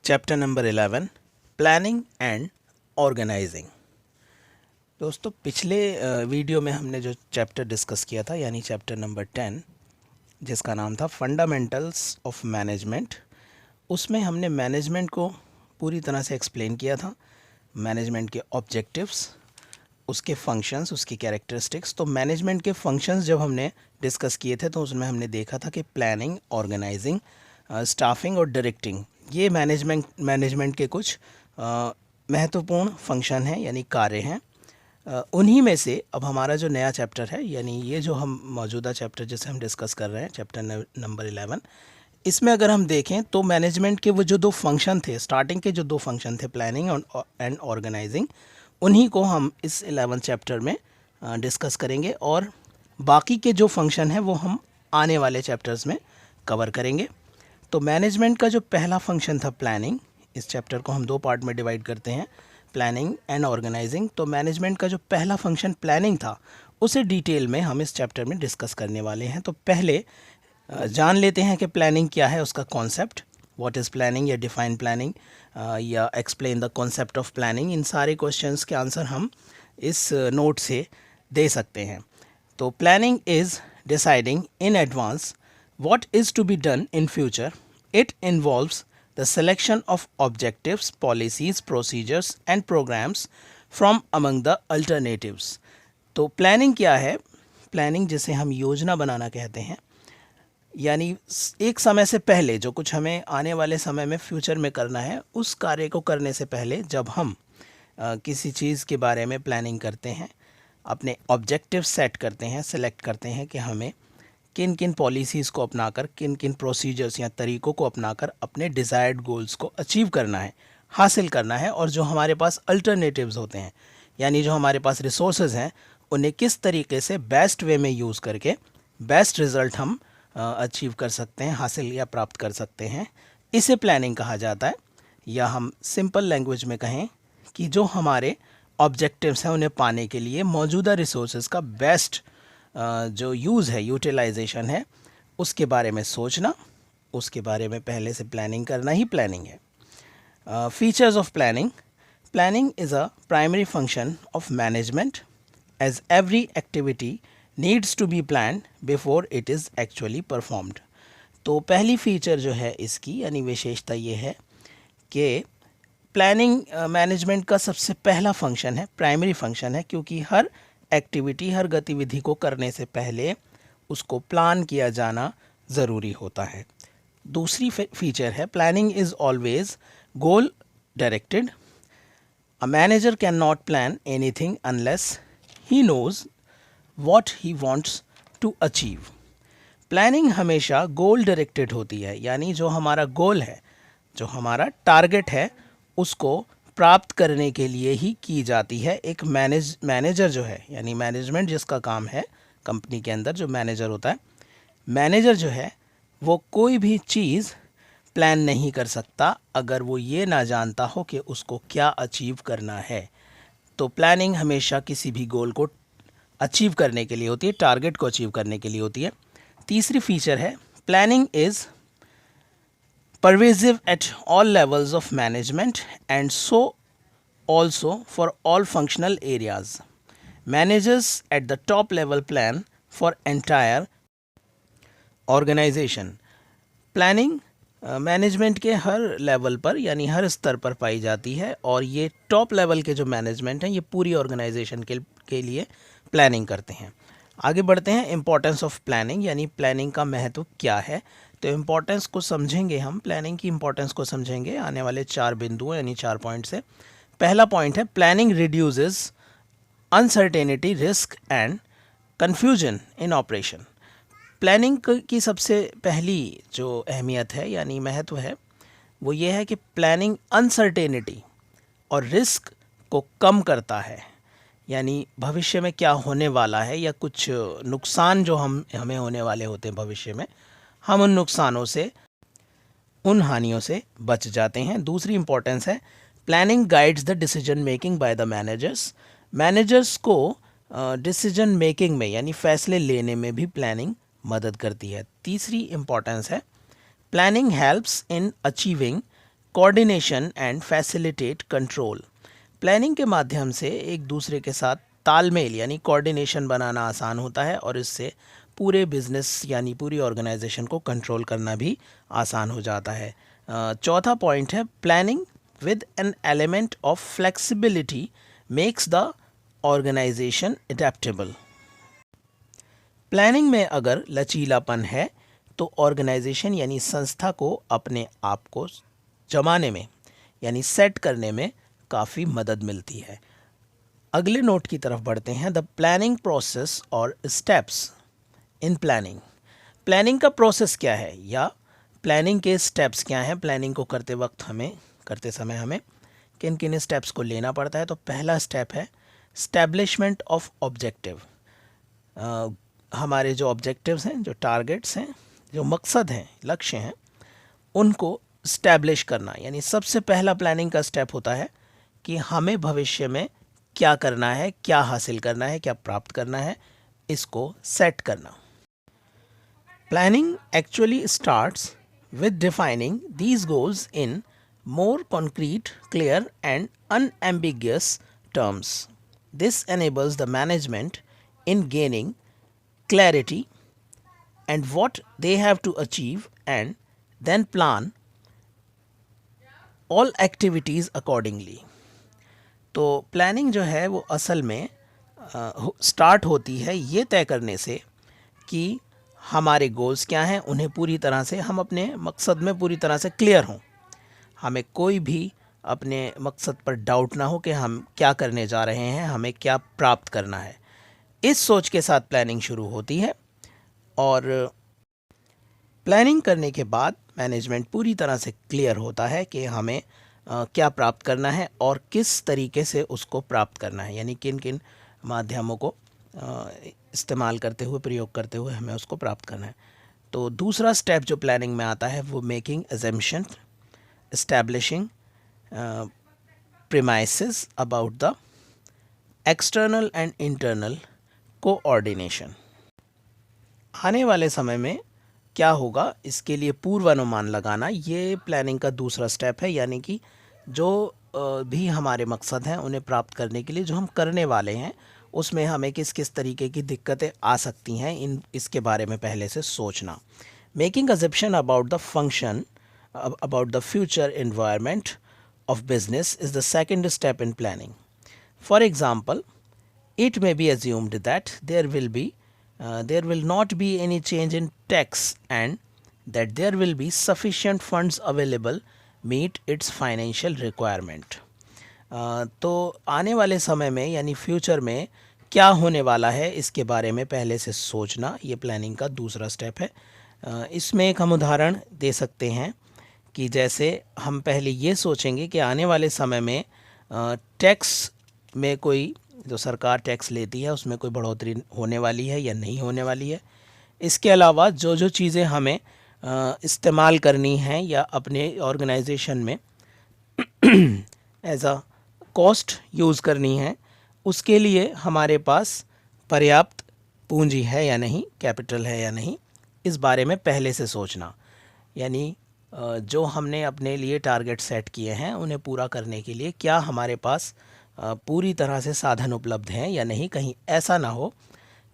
Chapter number 11 planning and organising. दोस्तों, पिछले video में हमने जो चैप्टर डिस्कस किया था यानी चैप्टर नंबर 10 जिसका नाम था फंडामेंटल्स ऑफ मैनेजमेंट, उसमें हमने मैनेजमेंट को पूरी तरह से एक्सप्लेन किया था। मैनेजमेंट के ऑब्जेक्टिव्स, उसके फंक्शंस, उसकी कैरेक्टरिस्टिक्स। तो मैनेजमेंट के फंक्शंस जब हमने डिस्कस किए थे तो उसमें हमने देखा था कि प्लानिंग, ऑर्गेनाइजिंग, स्टाफिंग और डायरेक्टिंग, ये मैनेजमेंट के कुछ महत्वपूर्ण फंक्शन हैं यानी कार्य हैं। उन्हीं में से अब हमारा जो नया चैप्टर है यानी ये जो हम मौजूदा चैप्टर जिसे हम डिस्कस कर रहे हैं, चैप्टर नंबर 11, इसमें अगर हम देखें तो मैनेजमेंट के वो जो दो फंक्शन थे, स्टार्टिंग के जो दो फंक्शन थे प्लानिंग एंड ऑर्गेनाइजिंग, उन्हीं को हम इस 11 चैप्टर में डिस्कस करेंगे और बाकी के जो फंक्शन हैं वो हम आने वाले चैप्टर्स में कवर करेंगे। तो मैनेजमेंट का जो पहला फंक्शन था प्लानिंग, इस चैप्टर को हम दो पार्ट में डिवाइड करते हैं, प्लानिंग एंड ऑर्गेनाइजिंग। तो मैनेजमेंट का जो पहला फंक्शन प्लानिंग था उसे डिटेल में हम इस चैप्टर में डिस्कस करने वाले हैं। तो पहले जान लेते हैं कि प्लानिंग क्या है, उसका कॉन्सेप्ट, व्हाट इज़ प्लानिंग या डिफाइन प्लानिंग या explain the concept of planning. इन सारे क्वेश्चंस के आंसर हम इस नोट से दे सकते हैं। तो planning is deciding in advance what is to be done in future. It involves the selection of objectives, policies, procedures and programs from among the alternatives. तो प्लानिंग क्या है? प्लानिंग जिसे हम योजना बनाना कहते हैं, यानी एक समय से पहले जो कुछ हमें आने वाले समय में फ्यूचर में करना है, उस कार्य को करने से पहले जब हम किसी चीज़ के बारे में प्लानिंग करते हैं, अपने ऑब्जेक्टिव सेट करते हैं, सेलेक्ट करते हैं कि हमें किन किन पॉलिसीज़ को अपनाकर, किन किन प्रोसीजर्स या तरीक़ों को अपनाकर अपने डिज़ायर्ड गोल्स को अचीव करना है, हासिल करना है। और जो हमारे पास अल्टरनेटिव्स होते हैं यानी जो हमारे पास रिसोर्सेज हैं, उन्हें किस तरीके से बेस्ट वे में यूज़ करके बेस्ट रिज़ल्ट हम अचीव कर सकते हैं, हासिल या प्राप्त कर सकते हैं, इसे प्लानिंग कहा जाता है। या हम सिंपल लैंग्वेज में कहें कि जो हमारे ऑब्जेक्टिव्स हैं उन्हें पाने के लिए मौजूदा रिसोर्सेज का बेस्ट जो यूज़ है, यूटिलाइजेशन है, उसके बारे में सोचना, उसके बारे में पहले से प्लानिंग करना ही प्लानिंग है। Features of planning. Planning is a primary function of management as every activity needs to be planned before it is actually performed. तो पहली फीचर जो है इसकी यानी विशेषता ये है कि प्लानिंग मैनेजमेंट का सबसे पहला फंक्शन है, प्राइमरी फंक्शन है, क्योंकि हर एक्टिविटी, हर गतिविधि को करने से पहले उसको प्लान किया जाना ज़रूरी होता है। दूसरी फीचर है planning is always goal directed. A manager can not plan anything unless he knows what he wants to achieve. Planning हमेशा गोल डायरेक्टेड होती है, यानी जो हमारा गोल है, जो हमारा टारगेट है, उसको प्राप्त करने के लिए ही की जाती है। एक मैनेजर जो है यानी मैनेजमेंट जिसका काम है, कंपनी के अंदर जो मैनेजर होता है, मैनेजर जो है वो कोई भी चीज़ प्लान नहीं कर सकता अगर वो ये ना जानता हो कि उसको क्या अचीव करना है। तो प्लानिंग हमेशा किसी भी गोल को अचीव करने के लिए होती है, टारगेट को अचीव करने के लिए होती है। तीसरी फीचर है planning is pervasive at all levels of management and so also for all functional areas. Managers at the top level plan for entire organization. Planning management के हर लेवल पर यानी हर स्तर पर पाई जाती है और ये टॉप लेवल के जो मैनेजमेंट हैं ये पूरी ऑर्गेनाइजेशन के लिए प्लानिंग करते हैं। आगे बढ़ते हैं, इम्पोर्टेंस ऑफ प्लानिंग यानी प्लानिंग का महत्व क्या है। तो इम्पोर्टेंस को समझेंगे हम, प्लानिंग की इम्पोर्टेंस को समझेंगे आने वाले 4 बिंदुओं यानी 4 पॉइंट से। पहला पॉइंट है planning reduces uncertainty, risk and confusion in operation. Planning की सबसे पहली जो अहमियत है यानी महत्व है वो ये है कि प्लानिंग अनसर्टेनिटी और रिस्क को कम करता है, यानी भविष्य में क्या होने वाला है या कुछ नुकसान जो हमें होने वाले होते हैं भविष्य में, हम उन नुकसानों से, उन हानियों से बच जाते हैं। दूसरी इंपॉर्टेंस है planning guides the decision making by the managers. Managers को डिसीजन मेकिंग में यानी फैसले लेने में भी प्लानिंग मदद करती है। तीसरी इंपॉर्टेंस है planning helps in achieving coordination and facilitate control. Planning के माध्यम से एक दूसरे के साथ तालमेल यानी कोऑर्डिनेशन बनाना आसान होता है और इससे पूरे बिजनेस यानी पूरी ऑर्गेनाइजेशन को कंट्रोल करना भी आसान हो जाता है। चौथा पॉइंट है planning with an element of flexibility makes the organisation adaptable. Planning में अगर लचीलापन है तो ऑर्गेनाइजेशन यानी संस्था को अपने आप को जमाने में यानी सेट करने में काफ़ी मदद मिलती है। अगले नोट की तरफ बढ़ते हैं। द प्लानिंग प्रोसेस और स्टेप्स इन प्लानिंग। प्लानिंग का प्रोसेस क्या है या प्लानिंग के स्टेप्स क्या हैं। प्लानिंग को करते समय हमें किन किन स्टेप्स को लेना पड़ता है। तो पहला स्टेप है स्टैब्लिशमेंट ऑफ ऑब्जेक्टिव। हमारे जो ऑब्जेक्टिव्स हैं, जो टारगेट्स हैं, जो मकसद हैं, लक्ष्य हैं, उनको स्टैब्लिश करना यानी सबसे पहला प्लानिंग का स्टेप होता है कि हमें भविष्य में क्या करना है, क्या हासिल करना है, क्या प्राप्त करना है, इसको सेट करना। Planning actually starts with defining these goals in more concrete, clear and unambiguous terms. This enables the management in gaining clarity and what they have to achieve and then plan all activities accordingly. तो planning जो है वो असल में start होती है ये तय करने से कि हमारे गोल्स क्या हैं, उन्हें पूरी तरह से हम अपने मकसद में पूरी तरह से क्लियर हों। हमें कोई भी अपने मकसद पर डाउट ना हो कि हम क्या करने जा रहे हैं, हमें क्या प्राप्त करना है। इस सोच के साथ प्लानिंग शुरू होती है और प्लानिंग करने के बाद मैनेजमेंट पूरी तरह से क्लियर होता है कि हमें क्या प्राप्त करना है और किस तरीके से उसको प्राप्त करना है, यानी किन किन माध्यमों को इस्तेमाल करते हुए, प्रयोग करते हुए हमें उसको प्राप्त करना है। तो दूसरा स्टेप जो प्लानिंग में आता है वो making assumption, establishing premises about the external and internal coordination। आने वाले समय में क्या होगा इसके लिए पूर्वानुमान लगाना, ये प्लानिंग का दूसरा स्टेप है। यानी कि जो भी हमारे मकसद हैं उन्हें प्राप्त करने के लिए जो हम करने वाले हैं उसमें हमें किस किस तरीके की दिक्कतें आ सकती हैं, इसके बारे में पहले से सोचना। Making assumption about the function about the future environment of business is the second step in planning. For example, it may be assumed that there will not be any change in tax and that there will be sufficient funds available meet its financial requirement. तो आने वाले समय में यानी future में क्या होने वाला है इसके बारे में पहले से सोचना, ये प्लानिंग का दूसरा स्टेप है। इसमें एक हम उदाहरण दे सकते हैं कि जैसे हम पहले ये सोचेंगे कि आने वाले समय में टैक्स में कोई, जो सरकार टैक्स लेती है उसमें कोई बढ़ोतरी होने वाली है या नहीं होने वाली है। इसके अलावा जो जो चीज़ें हमें इस्तेमाल करनी हैं या अपने ऑर्गेनाइजेशन में एज अ कॉस्ट यूज़ करनी है, उसके लिए हमारे पास पर्याप्त पूंजी है या नहीं, कैपिटल है या नहीं, इस बारे में पहले से सोचना। यानी जो हमने अपने लिए टारगेट सेट किए हैं उन्हें पूरा करने के लिए क्या हमारे पास पूरी तरह से साधन उपलब्ध हैं या नहीं। कहीं ऐसा ना हो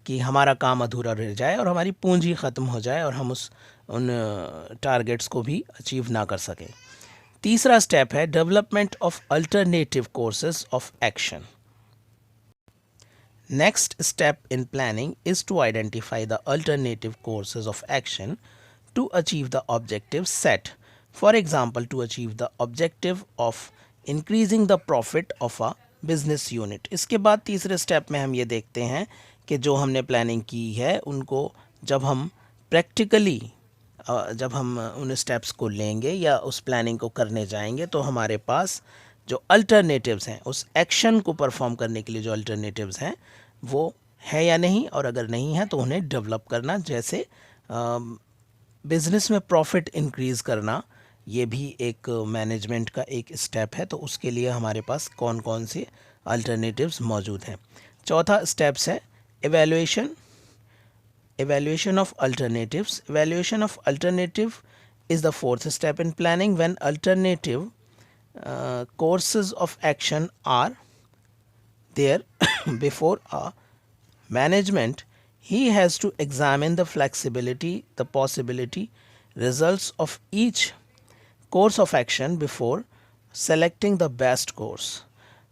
कि हमारा काम अधूरा रह जाए और हमारी पूंजी ख़त्म हो जाए और हम उन टारगेट्स को भी अचीव ना कर सकें। तीसरा स्टेप है development of alternative courses of action. Next step in planning is to identify the alternative courses of action to achieve the objective set. For example, to achieve the objective of increasing the profit of a business unit. इसके बाद तीसरे step में हम ये देखते हैं कि जो हमने प्लानिंग की है उनको जब हम प्रैक्टिकली जब हम उन स्टेप्स को लेंगे या उस प्लानिंग को करने जाएंगे तो हमारे पास जो अल्टरनेटिव्स हैं, उस एक्शन को परफॉर्म करने के लिए जो अल्टरनेटिव्स हैं वो है या नहीं, और अगर नहीं है तो उन्हें डेवलप करना। जैसे बिज़नेस में प्रॉफिट इंक्रीज़ करना, ये भी एक मैनेजमेंट का एक स्टेप है। तो उसके लिए हमारे पास कौन कौन से अल्टरनेटिव्स मौजूद हैं। चौथा स्टेप्स है evaluation of alternatives. Evaluation of alternative is the fourth step in planning. When alternative courses of action are there before a management, he has to examine the flexibility, the possibility, results of each course of action before selecting the best course.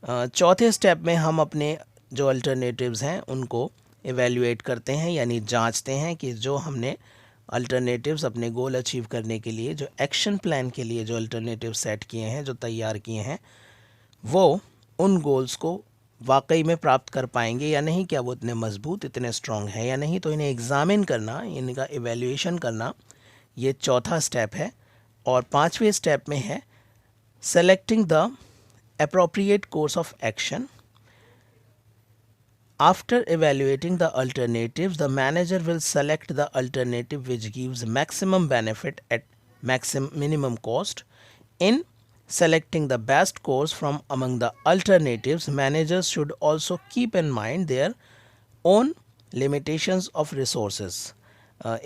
चौथे step में हम अपने जो alternatives हैं उनको evaluate करते हैं, यानी जांचते हैं कि जो हमने अल्टरनेटिव्स अपने गोल अचीव करने के लिए, जो एक्शन प्लान के लिए जो अल्टरनेटिव सेट किए हैं, जो तैयार किए हैं, वो उन गोल्स को वाकई में प्राप्त कर पाएंगे या नहीं, क्या वो इतने मजबूत, इतने स्ट्रॉन्ग है या नहीं। तो इन्हें एग्ज़ामिन करना, इनका एवेल्यूएशन करना, ये चौथा स्टेप है। और पांचवें स्टेप में है selecting the appropriate course of action. After evaluating the alternatives, the manager will select the alternative which gives maximum benefit at minimum cost. In selecting the best course from among the alternatives, managers should also keep in mind their own limitations of resources.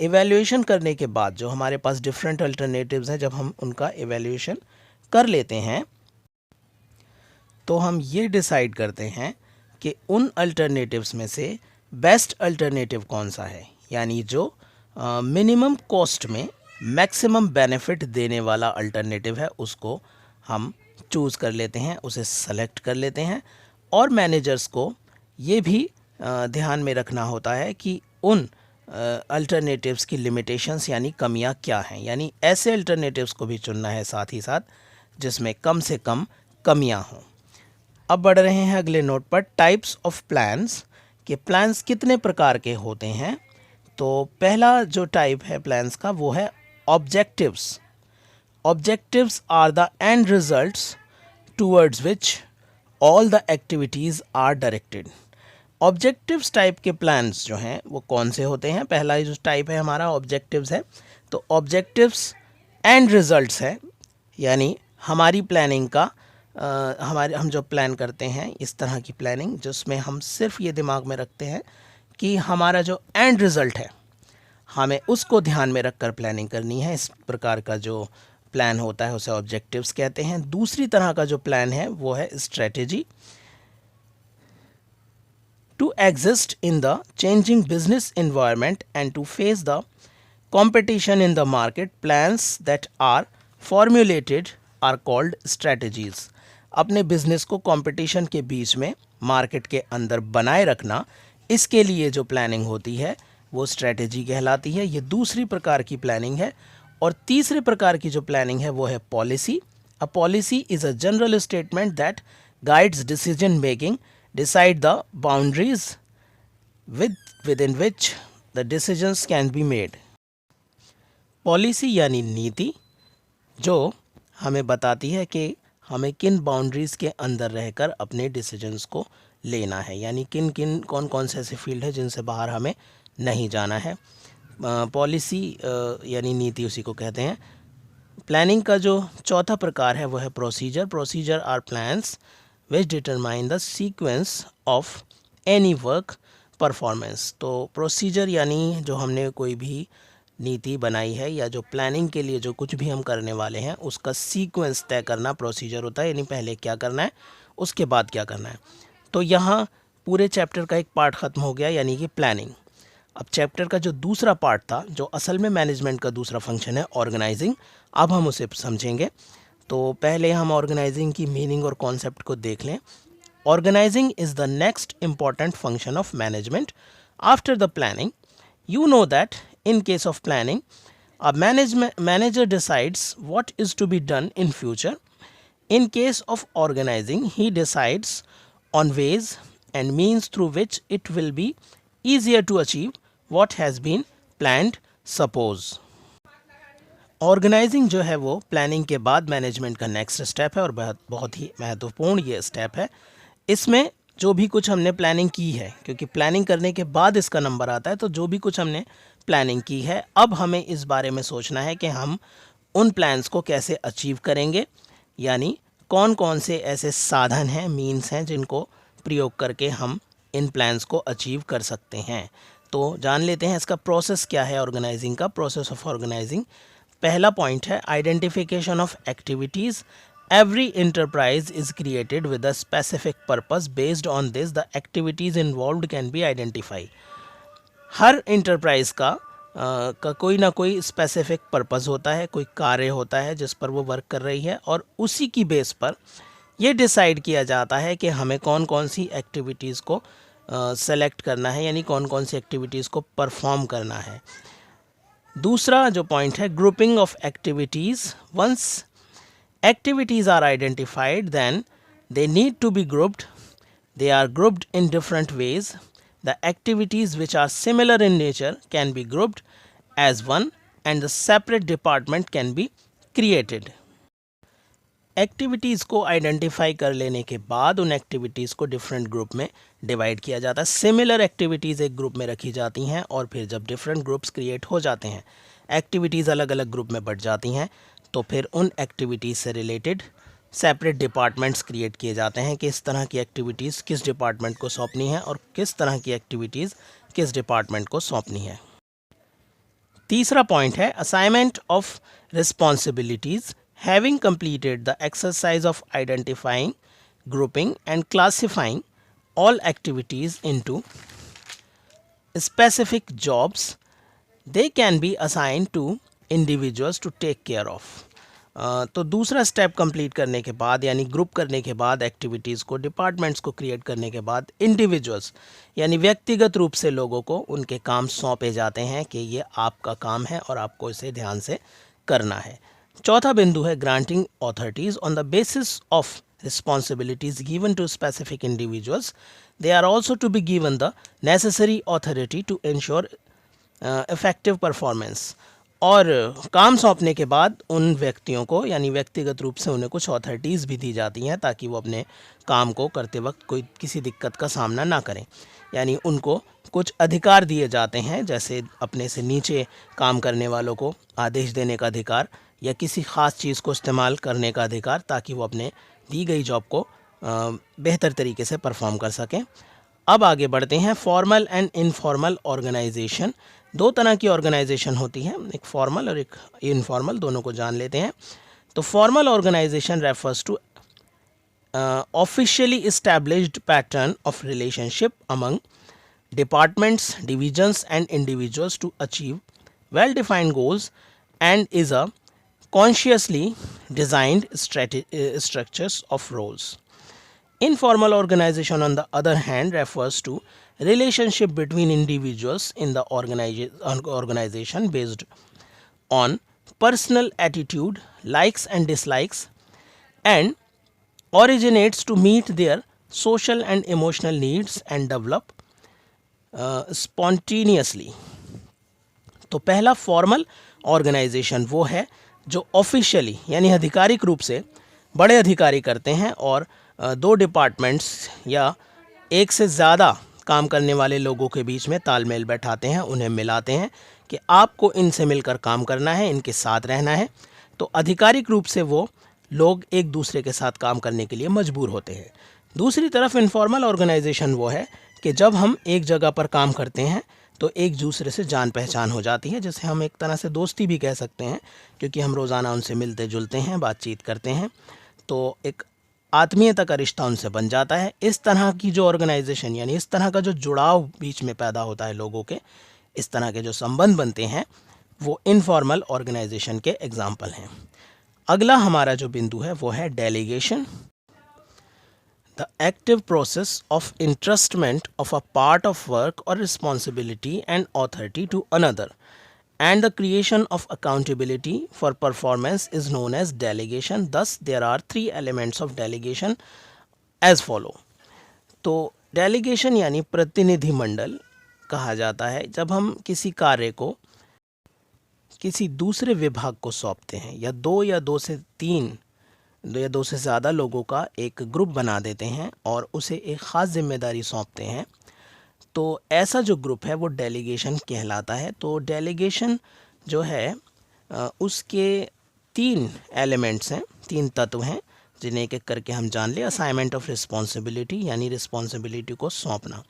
Evaluation करने के बाद जो हमारे पास different alternatives हैं, जब हम उनका evaluation कर लेते हैं तो हम ये डिसाइड करते हैं कि उन अल्टरनेटिव्स में से बेस्ट अल्टरनेटिव कौन सा है, यानी जो मिनिमम कॉस्ट में मैक्सिमम बेनिफिट देने वाला अल्टरनेटिव है उसको हम चूज़ कर लेते हैं, उसे सेलेक्ट कर लेते हैं। और मैनेजर्स को ये भी ध्यान में रखना होता है कि उन अल्टरनेटिव्स की लिमिटेशंस यानी कमियां क्या हैं, यानी ऐसे अल्टरनेटिव्स को भी चुनना है साथ ही साथ जिसमें कम से कम कमियां हों। अब बढ़ रहे हैं अगले नोट पर, टाइप्स ऑफ प्लान्स, के प्लान्स कितने प्रकार के होते हैं। तो पहला जो टाइप है प्लान्स का वो है objectives. Objectives are the end results towards which all the activities are directed. Objectives type के प्लान्स जो हैं वो कौन से होते हैं। पहला जो टाइप है हमारा ऑब्जेक्टिव्स है। तो ऑब्जेक्टिव्स एंड रिजल्ट्स है, यानी हमारी प्लानिंग का हम जो प्लान करते हैं इस तरह की प्लानिंग जिसमें हम सिर्फ ये दिमाग में रखते हैं कि हमारा जो एंड रिज़ल्ट है हमें उसको ध्यान में रखकर प्लानिंग करनी है। इस प्रकार का जो प्लान होता है उसे ऑब्जेक्टिव्स कहते हैं। दूसरी तरह का जो प्लान है वो है strategy. To exist in the changing business environment and to face the competition in the market, plans that are formulated are called strategies. अपने बिजनेस को कंपटीशन के बीच में मार्केट के अंदर बनाए रखना, इसके लिए जो प्लानिंग होती है वो स्ट्रेटेजी कहलाती है। ये दूसरी प्रकार की प्लानिंग है। और तीसरे प्रकार की जो प्लानिंग है वो है policy. A policy is a general statement that guides decision making, decide the boundaries with in which the decisions can be made. Policy यानी नीति जो हमें बताती है कि हमें किन बाउंड्रीज़ के अंदर रहकर अपने डिसीजंस को लेना है, यानी कौन कौन से ऐसे फील्ड है जिनसे बाहर हमें नहीं जाना है। पॉलिसी यानी नीति उसी को कहते हैं। प्लानिंग का जो चौथा प्रकार है वो है procedure. Procedure are plans which determine the sequence of any work performance. तो प्रोसीजर यानी जो हमने कोई भी नीति बनाई है या जो प्लानिंग के लिए जो कुछ भी हम करने वाले हैं उसका सीक्वेंस तय करना प्रोसीजर होता है, यानी पहले क्या करना है उसके बाद क्या करना है। तो यहाँ पूरे चैप्टर का एक पार्ट ख़त्म हो गया, यानी कि प्लानिंग। अब चैप्टर का जो दूसरा पार्ट था, जो असल में मैनेजमेंट का दूसरा फंक्शन है, ऑर्गेनाइजिंग, अब हम उसे समझेंगे। तो पहले हम ऑर्गेनाइजिंग की मीनिंग और कॉन्सेप्ट को देख लें। Organising is the next important function of management after the planning. You know that in case of planning, a manager decides what is to be done in future. In case of organizing, he decides on ways and means through which it will be easier to achieve what has been planned. Suppose organising जो है वो planning के बाद management का next step है और बहुत ही महत्वपूर्ण ये स्टेप है। इसमें जो भी कुछ हमने प्लानिंग की है, क्योंकि प्लानिंग करने के बाद इसका नंबर आता है, तो जो भी कुछ हमने प्लानिंग की है अब हमें इस बारे में सोचना है कि हम उन प्लान्स को कैसे अचीव करेंगे, यानी कौन कौन से ऐसे साधन हैं, मीन्स हैं जिनको प्रयोग करके हम इन प्लान्स को अचीव कर सकते हैं। तो जान लेते हैं इसका प्रोसेस क्या है ऑर्गेनाइजिंग का। प्रोसेस ऑफ ऑर्गेनाइजिंग, पहला पॉइंट है identification of activities. Every enterprise is created with a specific purpose. Based on this the activities involved can be identify. Her enterprise का कोई ना कोई स्पेसिफिक पर्पस होता है, कोई कार्य होता है जिस पर वो वर्क कर रही है, और उसी की बेस पर ये डिसाइड किया जाता है कि हमें कौन कौन सी एक्टिविटीज़ को सेलेक्ट करना है, यानी कौन कौन सी एक्टिविटीज़ को परफॉर्म करना है. दूसरा जो पॉइंट है grouping of activities. Once activities are identified, then they need to be grouped. They are grouped in different ways. The activities which are similar in nature can be grouped as one and the separate department can be created. Activities को identify कर लेने के बाद उन activities को different group में divide किया जाता है. सिमिलर एक्टिविटीज़ एक ग्रुप में रखी जाती हैं और फिर जब डिफरेंट ग्रुप्स क्रिएट हो जाते हैं, एक्टिविटीज़ अलग अलग ग्रुप में बढ़ जाती हैं, तो फिर उन एक्टिविटीज़ से रिलेटेड सेपरेट डिपार्टमेंट्स क्रिएट किए जाते हैं कि इस तरह की एक्टिविटीज़ किस डिपार्टमेंट को सौंपनी है और किस तरह की एक्टिविटीज़ किस डिपार्टमेंट को सौंपनी है. तीसरा पॉइंट है assignment of responsibilities. Having completed the exercise of identifying, grouping and classifying all activities into specific jobs, they can be assigned to individuals to take care of. तो दूसरा स्टेप कंप्लीट करने के बाद, यानी ग्रुप करने के बाद एक्टिविटीज़ को, डिपार्टमेंट्स को क्रिएट करने के बाद, इंडिविजुअल्स यानी व्यक्तिगत रूप से लोगों को उनके काम सौंपे जाते हैं कि ये आपका काम है और आपको इसे ध्यान से करना है. चौथा बिंदु है granting authorities. On the basis of responsibilities given to specific individuals, they are also to be given the necessary authority to ensure effective performance. और काम सौंपने के बाद उन व्यक्तियों को, यानी व्यक्तिगत रूप से उन्हें कुछ ऑथोरिटीज़ भी दी जाती हैं ताकि वो अपने काम को करते वक्त कोई किसी दिक्कत का सामना ना करें. यानी उनको कुछ अधिकार दिए जाते हैं, जैसे अपने से नीचे काम करने वालों को आदेश देने का अधिकार या किसी ख़ास चीज़ को इस्तेमाल करने का अधिकार, ताकि वो अपने दी गई जॉब को बेहतर तरीके से परफॉर्म कर सकें. अब आगे बढ़ते हैं. Formal and informal organisation. दो तरह की ऑर्गेनाइजेशन होती हैं, एक फॉर्मल और एक इनफॉर्मल. दोनों को जान लेते हैं. तो formal organisation refers to officially established pattern of relationship among departments, divisions and individuals to achieve well-defined goals and is a consciously designed structures of roles. Informal organization, on the other hand, refers to relationship between individuals in the organization based on personal attitude, likes and dislikes, and originates to meet their social and emotional needs and develop spontaneously. तो पहला formal organisation वो है जो officially यानी आधिकारिक रूप से बड़े अधिकारी करते हैं और दो डिपार्टमेंट्स या एक से ज़्यादा काम करने वाले लोगों के बीच में तालमेल बैठाते हैं, उन्हें मिलाते हैं कि आपको इनसे मिलकर काम करना है, इनके साथ रहना है. तो आधिकारिक रूप से वो लोग एक दूसरे के साथ काम करने के लिए मजबूर होते हैं. दूसरी तरफ इनफॉर्मल ऑर्गेनाइजेशन वो है कि जब हम एक जगह पर काम करते हैं तो एक दूसरे से जान पहचान हो जाती है, जिसे हम एक तरह से दोस्ती भी कह सकते हैं, क्योंकि हम रोज़ाना उनसे मिलते जुलते हैं, बातचीत करते हैं, तो एक आत्मीयता का रिश्ता उनसे बन जाता है. इस तरह की जो ऑर्गेनाइजेशन, यानी इस तरह का जो जुड़ाव बीच में पैदा होता है लोगों के, इस तरह के जो संबंध बनते हैं, वो इनफॉर्मल ऑर्गेनाइजेशन के एग्जाम्पल हैं. अगला हमारा जो बिंदु है वो है delegation. The active process of entrustment of a part of work or responsibility and authority to another and the creation of accountability for performance is known as delegation. Thus, there are three elements of delegation as follow. तो delegation यानी प्रतिनिधि मंडल कहा जाता है जब हम किसी कार्य को किसी दूसरे विभाग को सौंपते हैं, या दो से ज़्यादा लोगों का एक ग्रुप बना देते हैं और उसे एक ख़ास जिम्मेदारी सौंपते हैं, तो ऐसा जो ग्रुप है वो डेलीगेशन कहलाता है. तो डेलीगेशन जो है उसके 3 एलिमेंट्स हैं, 3 तत्व हैं, जिन्हें एक एक करके हम जान लें. असाइनमेंट ऑफ रिस्पॉन्सिबिलिटी यानी रिस्पॉन्सिबिलिटी को सौंपना.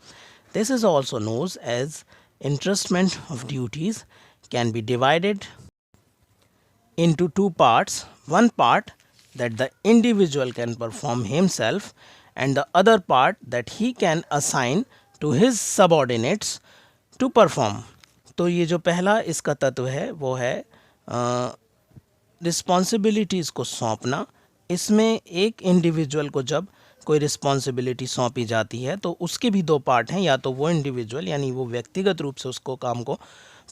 This is also knows as entrustment of duties, can be divided into two parts. One part that the individual can perform himself and the other part that he can assign to his subordinates to perform. तो ये जो पहला इसका तत्व है वो है responsibilities को सौंपना. इसमें एक इंडिविजुअल को जब कोई रिस्पॉन्सिबिलिटी सौंपी जाती है तो उसके भी दो पार्ट हैं. या तो वो इंडिविजुअल यानी वो व्यक्तिगत रूप से उसको काम को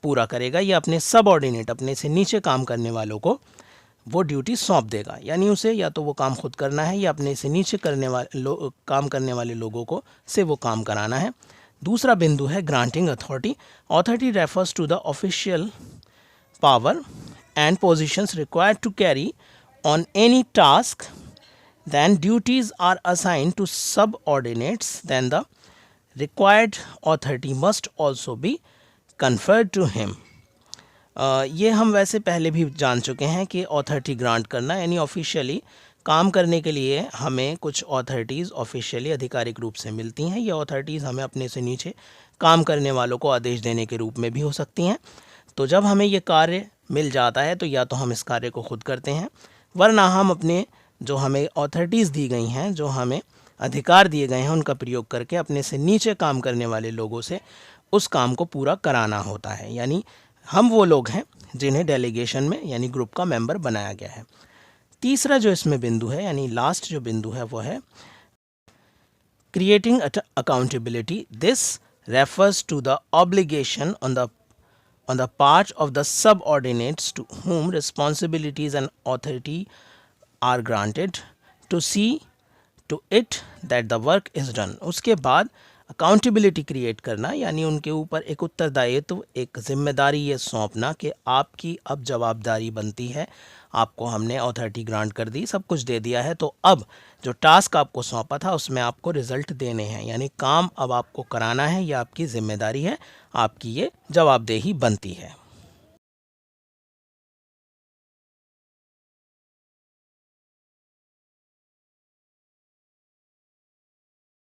पूरा करेगा या अपने सबऑर्डिनेट अपने से नीचे काम करने वालों को वो ड्यूटी सौंप देगा. यानी उसे या तो वो काम खुद करना है या अपने से नीचे काम करने वाले लोगों को से वो काम कराना है. दूसरा बिंदु है granting authority. Authority refers to the official power and positions required to carry on any task. Then duties are assigned to subordinates. Then the required authority must also be conferred to him. ये हम वैसे पहले भी जान चुके हैं कि authority grant करना यानी ऑफिशियली काम करने के लिए हमें कुछ अथॉरिटीज़ ऑफिशियली आधिकारिक रूप से मिलती हैं. ये अथॉरिटीज़ हमें अपने से नीचे काम करने वालों को आदेश देने के रूप में भी हो सकती हैं. तो जब हमें ये कार्य मिल जाता है तो या तो हम इस कार्य को खुद करते हैं वरना हम अपने जो हमें अथॉरिटीज़ दी गई हैं जो हमें अधिकार दिए गए हैं उनका प्रयोग करके अपने से नीचे काम करने वाले लोगों से उस काम को पूरा कराना होता है. यानी हम वो लोग हैं जिन्हें डेलीगेशन में यानी ग्रुप का मेंबर बनाया गया है. तीसरा जो इसमें बिंदु है यानी लास्ट जो बिंदु है वो है creating accountability. This refers to the obligation on the part of the subordinates to whom responsibilities and authority are granted to see to it that the work is done. उसके बाद अकाउंटेबिलिटी क्रिएट करना यानी उनके ऊपर एक उत्तरदायित्व एक जिम्मेदारी ये सौंपना कि आपकी अब जवाबदारी बनती है. आपको हमने अथॉरिटी ग्रांट कर दी सब कुछ दे दिया है तो अब जो टास्क आपको सौंपा था उसमें आपको रिजल्ट देने हैं यानी काम अब आपको कराना है. यह आपकी जिम्मेदारी है आपकी ये जवाबदेही बनती है.